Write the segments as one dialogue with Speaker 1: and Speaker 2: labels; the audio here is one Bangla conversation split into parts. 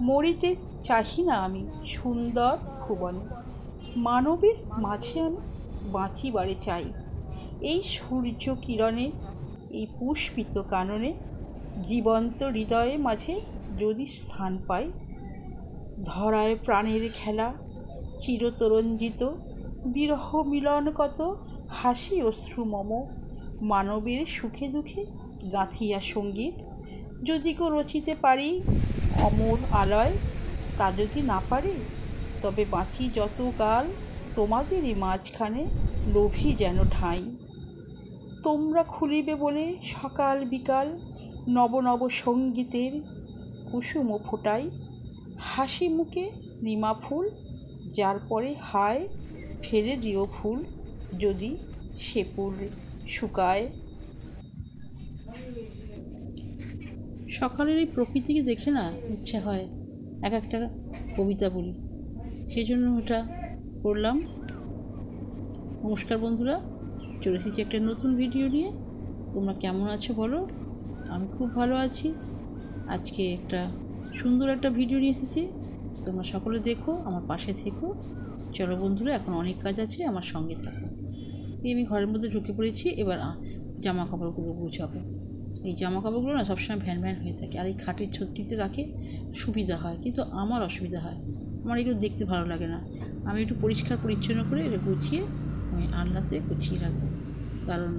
Speaker 1: মরিতে চাহি না আমি সুন্দর ভুবনে, মানবের মাঝে আমি বাঁচিবারে চাই। এই সূর্য কিরণে, এই পুষ্পিত কাননে, জীবন্ত হৃদয়ে মাঝে যদি স্থান পাই। ধরায় প্রাণের খেলা চিরতরঞ্জিত, বিরহ মিলন কত, হাসি অশ্রু মম, মানবের সুখে দুঃখে গাঁথিয়া সঙ্গীত। যদি কো রচিতে পারি অমর আলয়, তা যদি না পারি তবে বাঁচি যতকাল তোমাদেরই মাঝখানে লোভী যেন ঠাঁই। তোমরা খুলিবে বলে সকাল বিকাল নব নব সঙ্গীতের কুসুম ফোটাই। হাসি মুখে নিমা ফুল, যার পরে হায় ফেলে দিও ফুল যদি সে ফুল শুকায়। সকালের এই প্রকৃতিকে দেখে না ইচ্ছা হয় এক একটা কবিতা বলি, সেই জন্য ওটা করলাম। নমস্কার বন্ধুরা, চলে এসেছি একটা নতুন ভিডিও নিয়ে। তোমরা কেমন আছো বলো? আমি খুব ভালো আছি। আজকে একটা সুন্দর একটা ভিডিও নিয়ে এসেছি, তোমরা সকলে দেখো, আমার পাশে থেকো। চলো বন্ধুরা, এখন অনেক কাজ আছে, আমার সঙ্গে থাকো। আমি ঘরের মধ্যে ঢুকে পড়েছি, এবার জামা কাপড়গুলো গুছাবো। এই জামা কাপড়গুলো না সবসময় ভ্যান ভ্যান হয়ে থাকে, আর এই খাটের ছত্রিতে রাখে সুবিধা হয়, কিন্তু আমার অসুবিধা হয়। আমার এগুলো দেখতে ভালো লাগে না। আমি একটু পরিষ্কার পরিচ্ছন্ন করে এটা গুছিয়ে আমি আলনাতে গুছিয়ে রাখবো। কারণ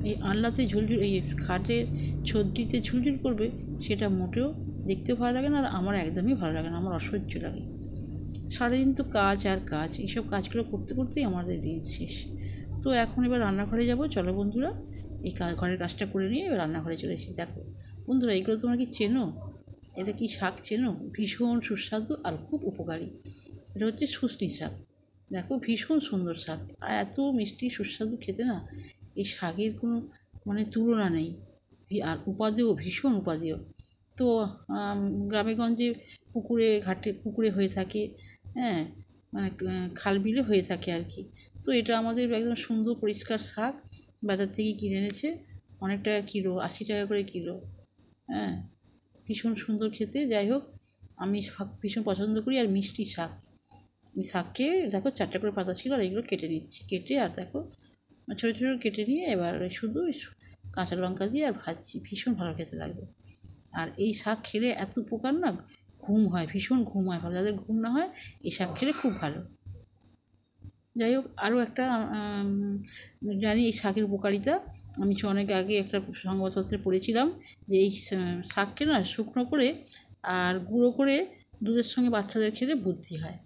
Speaker 1: এই আলনাতে ঝুলঝুল, এই খাটের ছত্রিতে ঝুলঝুল করবে, সেটা মোটেও দেখতেও ভালো লাগে না, আর আমার একদমই ভালো লাগে না, আমার অসহ্য লাগে। সারাদিন তো কাজ আর কাজ, এইসব কাজগুলো করতে করতেই আমাদের দিন শেষ। তো এখন এবার রান্নাঘরে যাব। চলো বন্ধুরা, এই ঘরের কাজটা করে নিয়ে এবার রান্নাঘরে চলে এসেছি। দেখো বন্ধুরা, এগুলো তোমরা কি চেনো? এটা কি শাক চেনো? ভীষণ সুস্বাদু আর খুব উপকারী। এটা হচ্ছে শুষ্নি শাক। দেখো ভীষণ সুন্দর শাক, আর এত মিষ্টি সুস্বাদু খেতে না, এই শাকের কোনো মানে তুলনা নেই। আর উপাদেয়, ভীষণ উপাদেয়। তো গ্রামেগঞ্জে পুকুরে ঘাটে পুকুরে হয়ে থাকে, হ্যাঁ, মানে খাল বিলে হয়ে থাকে আর কি। তো এটা আমাদের একদম সুন্দর পরিষ্কার শাক, বাজার থেকে কিনে এনেছে, অনেক টাকা কিলো, 80 টাকা করে কিলো। হ্যাঁ, ভীষণ সুন্দর খেতে। যাই হোক, আমি শাক ভীষণ পছন্দ করি, আর মিষ্টি শাক। এই শাককে দেখো 4টা করে পাতা ছিল, আর এগুলো কেটে নিচ্ছি। কেটে আর দেখো ছোটো ছোটো কেটে নিয়ে এবার শুধু কাঁচা লঙ্কা দিয়ে আর ভাজছি, ভীষণ ভালো খেতে লাগবে। আর এই শাক খেলে এত উপকার না, ঘুম হয়, ভীষণ ঘুম হয় ভালো। যাদের ঘুম না হয় এই শাক খেলে খুব ভালো। যাই হোক, আরও একটা জানি এই শাকের উপকারিতা। আমি অনেক আগে একটা সংবাদপত্রে পড়েছিলাম যে এই শাককে না শুকনো করে আর গুঁড়ো করে দুধের সঙ্গে বাচ্চাদের খেলে বুদ্ধি হয়।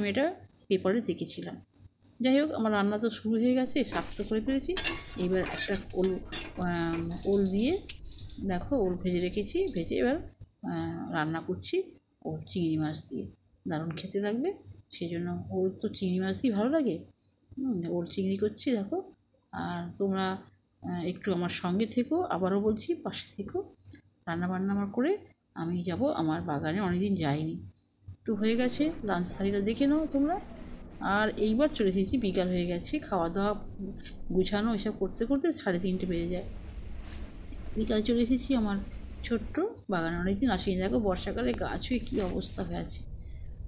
Speaker 1: এটা পেপারে দেখেছিলাম। যাই হোক, আমার রান্না তো শুরু হয়ে গেছে, শাক তো করে ফেলেছি। এবার একটা ওল দিয়ে, দেখো ওল ভেজে রেখেছি, ভেজে এবার রান্না করছি ওল চিংড়ি মাছ দিয়ে। দারুণ খেতে লাগবে, সেই জন্য ওল তো চিংড়ি মাছ দিয়ে ভালো লাগে। ওল চিংড়ি করছি দেখো। আর তোমরা একটু আমার সঙ্গে থেকো, আবারও বলছি পাশে থেকো। রান্নাবান্না আমার করে আমি যাব আমার বাগানে, অনেকদিন যাইনি। তো হয়ে গেছে, লাঞ্চ থালিটা দেখে নাও তোমরা। আর এইবার চলে এসেছি, বিকাল হয়ে গেছে, খাওয়া দাওয়া গুছানো এসব করতে করতে 3:30 বেজে যায়। বিকালে চলে এসেছি আমার ছোট্ট বাগানে, অনেকদিন আসিনি। দেখো বর্ষাকালে গাছ হয়ে কী অবস্থা হয়ে আছে।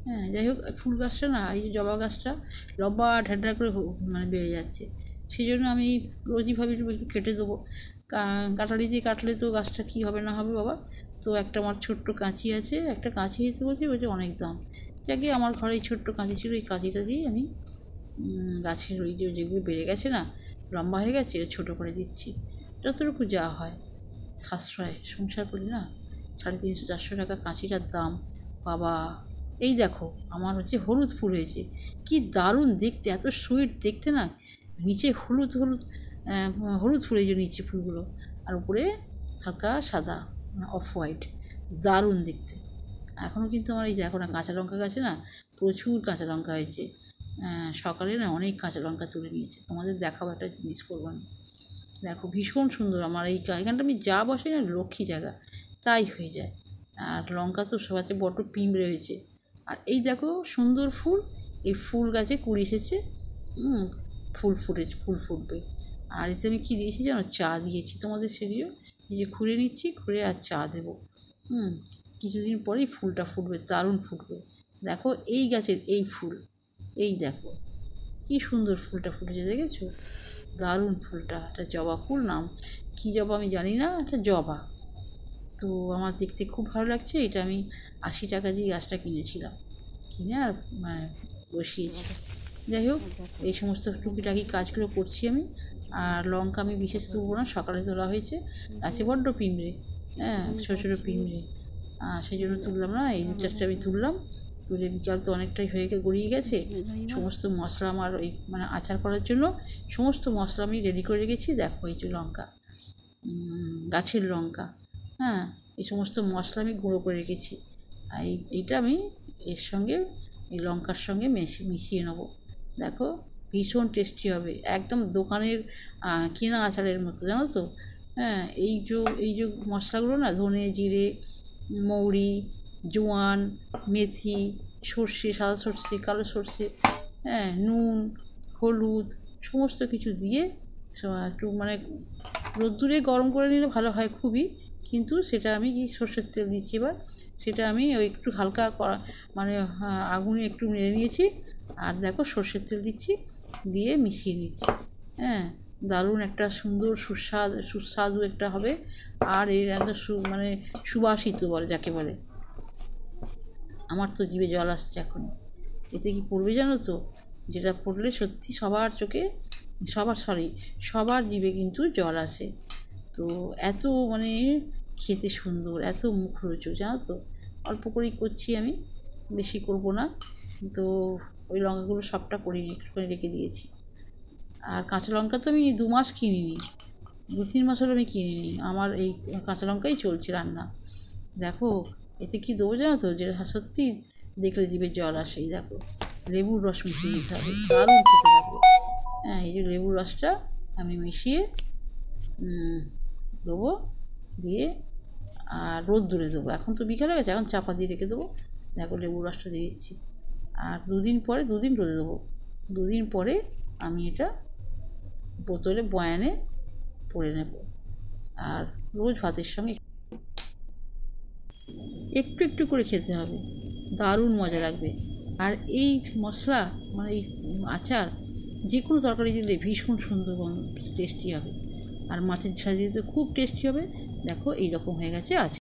Speaker 1: হ্যাঁ, যাই হোক, ফুল গাছটা না, এই যে জবা গাছটা লম্বা ঢাড্ডা করে মানে বেড়ে যাচ্ছে, সেই জন্য আমি রোজই ভাবি একটু কেটে দেবো। কাটারি দিয়ে কাটলে তো গাছটা কী হবে না হবে বাবা। তো একটা আমার ছোট্ট কাঁচি আছে, একটা কাঁচি দিতে বলছে অনেক দাম। যাকে আমার ঘরে এই ছোট্ট কাঁচি ছিল, এই কাঁচিটা দিয়ে আমি গাছের ওই যেগুলো বেড়ে গেছে না, লম্বা হয়ে গেছে, এটা ছোটো করে দিচ্ছি। যতটুকু যা হয় সাশ্রয়, সংসার করি না। 350-400 টাকা কাঁচিটার দাম বাবা। এই দেখো আমার হচ্ছে হলুদ ফুল হয়েছে, কি দারুণ দেখতে, এত সুইট দেখতে না। নিচে হলুদ হলুদ হলুদ ফুল, এই যে নিচে ফুলগুলো, আর উপরে হালকা সাদা, অফ হোয়াইট, দারুণ দেখতে। এখনও কিন্তু আমার এই দেখো না, কাঁচা লঙ্কা গাছে না প্রচুর কাঁচা লঙ্কা হয়েছে। সকালে না অনেক কাঁচা লঙ্কা তুলে নিয়েছে, তোমাদের দেখাবো একটা জিনিস করবো না। দেখো ভীষণ সুন্দর আমার এই এখানটা, আমি যা বসাই না লক্ষ্মী জায়গা তাই হয়ে যায়। আর লঙ্কা তো সবাই বড্ড পিঁমড়ে হয়েছে। আর এই দেখো সুন্দর ফুল, এই ফুল গাছে কুড়ি এসেছে, ফুল ফুটবে। আর এতে আমি কী দিয়েছি জানো? চা দিয়েছি তোমাদের, সেদিও এই যে খুঁড়ে নিচ্ছি, খুঁড়ে আর চা দেবো। কিছুদিন পরেই ফুলটা ফুটবে, দারুণ ফুটবে। দেখো এই গাছের এই ফুল, এই দেখো কি সুন্দর ফুলটা ফুটেছে, দেখেছো? দারুণ ফুলটা, একটা জবা ফুল, নাম কী জবা আমি জানি না, একটা জবা। তো আমার দেখতে খুব ভালো লাগছে। এটা আমি 80 টাকা দিয়ে গাছটা কিনেছিলাম, কিনে আর মানে বসিয়েছি। যাই হোক, এই সমস্ত টুকিটাকি কাজগুলো করছি আমি। আর লঙ্কা আমি বিশেষ তুলবো না, সকালে তোলা হয়েছে, গাছে বড্ড পিঁমড়ে, হ্যাঁ ছোটো ছোটো পিঁমড়ে, সেই জন্য তুললাম না। এই 2-4টে আমি তুললাম, তুলে বিকাল তো অনেকটাই গড়িয়ে গেছে। সমস্ত মশলা আমার ওই মানে আচার করার জন্য সমস্ত মশলা আমি রেডি করে রেখেছি। দেখো এই যে লঙ্কা, গাছের লঙ্কা, হ্যাঁ এই সমস্ত মশলা আমি গুঁড়ো করে রেখেছি। আর এইটা আমি এর সঙ্গে, এই লঙ্কার সঙ্গে মিশিয়ে নেবো। দেখো ভীষণ টেস্টি হবে, একদম দোকানের কেনা আচারের মতো, জানো তো? হ্যাঁ এই যে মশলাগুলো না, ধনে, জিরে, মৌরি, জোয়ান, মেথি, সর্ষে, সাদা সর্ষে, কালো সর্ষে, হ্যাঁ নুন, হলুদ, সমস্ত কিছু দিয়ে একটু মানে রোদ্দুরে গরম করে নিলে ভালো হয় খুবই। কিন্তু সেটা আমি কি সর্ষের তেল দিচ্ছি এবার, সেটা আমি ওই একটু হালকা মানে আগুনে একটু নেড়ে নিয়েছি। আর দেখো সর্ষের তেল দিচ্ছি, দিয়ে মিশিয়ে নিচ্ছি। হ্যাঁ দারুণ একটা সুন্দর সুস্বাদু একটা হবে। আর এর একটা মানে সুবাসিত বলে যাকে বলে। আমার তো জিভে জল আসছে এখন। এতে কি পড়বে জানো তো? যেটা পড়লে সত্যি সবার চোখে, সবার জিভে কিন্তু জল আসে। তো এত মানে খেতে সুন্দর, এত মুখরোচক, জানো তো? অল্প করেই করছি আমি, বেশি করব না। তো ওই লঙ্কাগুলো সবটা একটুখানি রেখে দিয়েছি। আর কাঁচা লঙ্কা তো আমি 2 মাস কিনিনি, 2-3 মাস হলো আমি কিনিনি। আমার এই কাঁচা লঙ্কাই চলছে রান্না। দেখো এতে কি দেবো জানো তো, যেটা সত্যি দেখলে জিভে জল আসে। এই দেখো লেবুর রস মিশিয়ে দিতে হবে, দারুণ খেতে লাগবে। হ্যাঁ এই যে লেবুর রসটা আমি মিশিয়ে দেবো, দিয়ে আর রোদ্দুরে দেবো। এখন তো বিকাল হয়ে গেছে, এখন চাপা দিয়ে রেখে দেবো। দেখো লেবুর রসটা দিয়ে দিচ্ছি। আর 2 দিন রোদে দেবো। 2 দিন পরে আমি এটা বোতলে বয়ানে পরে নেব। আর রোজ ভাতের সঙ্গে একটু একটু করে খেতে হবে, দারুণ মজা লাগবে। আর এই মশলা মানে এই আচার যে কোনো তরকারি দিলে ভীষণ সুন্দর টেস্টি হবে। আর মাছের ঝাল দিলে তো খুব টেস্টি হবে। দেখো এইরকম হয়ে গেছে আচার।